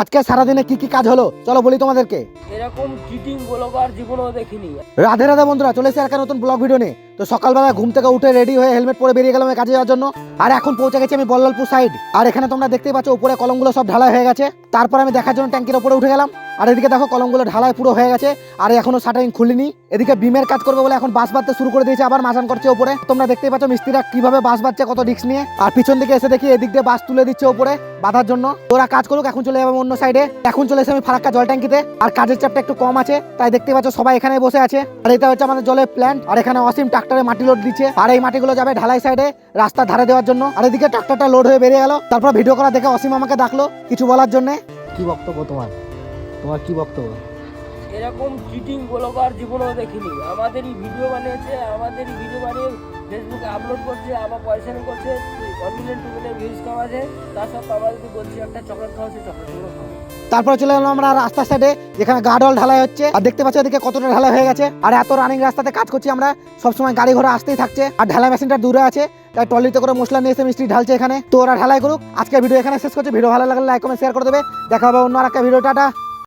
আজকে সারাদিনে কি কি কাজ হলো চলো বলি তোমাদেরকে। এরকম চিটিং ব্লগার জীবনেও দেখিনি। রাধে রাধে বন্ধুরা, চলে এসে একটা নতুন ব্লগ ভিডিও নিয়ে। তো সকালবেলা ঘুম থেকে উঠে রেডি হয়ে হেলমেট পরে বেরিয়ে গেলাম এই কাজে যাওয়ার জন্য। আর এখন পৌঁছে গেছি আমি বল্লালপুর সাইড। আর এখানে তোমরা দেখতেই পাচ্ছ উপরে কলমগুলো সব ঢালাই হয়ে গেছে। তারপর আমি দেখার জন্য ট্যাঙ্কির উপরে উঠে গেলাম। আর এদিকে দেখো কলমগুলো ঢালাই পুরো হয়ে গেছে, আর এখনো শাটারিং খুলিনি। এদিকে বিমের কাজ করবে বলে এখন বাঁশ বাঁধতে শুরু করে দিয়েছে, আবার মাচান করছে উপরে। তোমরা দেখতেই পাচ্ছ মিস্ত্রিরা কিভাবে বাঁশ বাঁধছে কত রিস্ক নিয়ে। আর পিছন দিকে এসে দেখি এদিক দিয়ে বাঁশ তুলে দিচ্ছে উপরে বাঁধার জন্য। ওরা কাজ করুক, এখন চলে যাবে অন্য সাইডে। এখন চলে এসে আমি ফারাক্কা জল ট্যাঙ্কিতে। আর কাজের চাপটা একটু কম আছে, তাই দেখতে পাচ্ছ সবাই এখানে বসে আছে। আর এটা হচ্ছে আমাদের জলের প্ল্যান্ট। আর এখানে অসীম ট্রাক্টরে মাটি লোড দিচ্ছে, আর এই মাটিগুলো যাবে ঢালাই সাইডে রাস্তার ধারে দেওয়ার জন্য। আর এদিকে ট্রাক্টরটা লোড হয়ে বেরিয়ে গেল। তারপর ভিডিও করা দেখে অসীম আমাকে ডাকলো কিছু বলার জন্য। কি বক্তব্য তোমার? তোমার কি বক্তব্য? এরকম চিটিং ব্লগার জীবনেও দেখিনি। আমাদেরই ভিডিও বানিয়েছে, আমাদেরই ভিডিও বানিয়ে ফেসবুকে আপলোড করছে, আবার পয়সা করছে, কনভিনিয়েন্ট টুকুনে ভিউজ কামাচ্ছে। তার সব আমরা যদি বলছি একটা চকলেট খাওয়া, সেই চকলেটগুলো খাওয়া। তারপরে চলে এলাম আমরা রাস্তার সাইডে, যেখানে গার্ডওয়াল ঢালাই হচ্ছে। আর দেখতে পাচ্ছি এদিকে কতটা ঢালাই হয়ে গেছে। আর এত রানিং রাস্তাতে কাজ করছি আমরা, সবসময় গাড়ি ঘোড়া আসতেই থাকছে। আর ঢালাই মেশিনটা দূরে আছে, তাই ট্রলিতে করে মশলা নিয়ে এসে মিস্ত্রি ঢালছে এখানে। তো ওরা ঢালাই করুক। আজকের ভিডিও এখানে শেষ করছি। ভিডিও ভালো লাগলে লাইক কমেন্ট শেয়ার করে দেবে। দেখা হবে অন্য আর একটা ভিডিও। টাটা।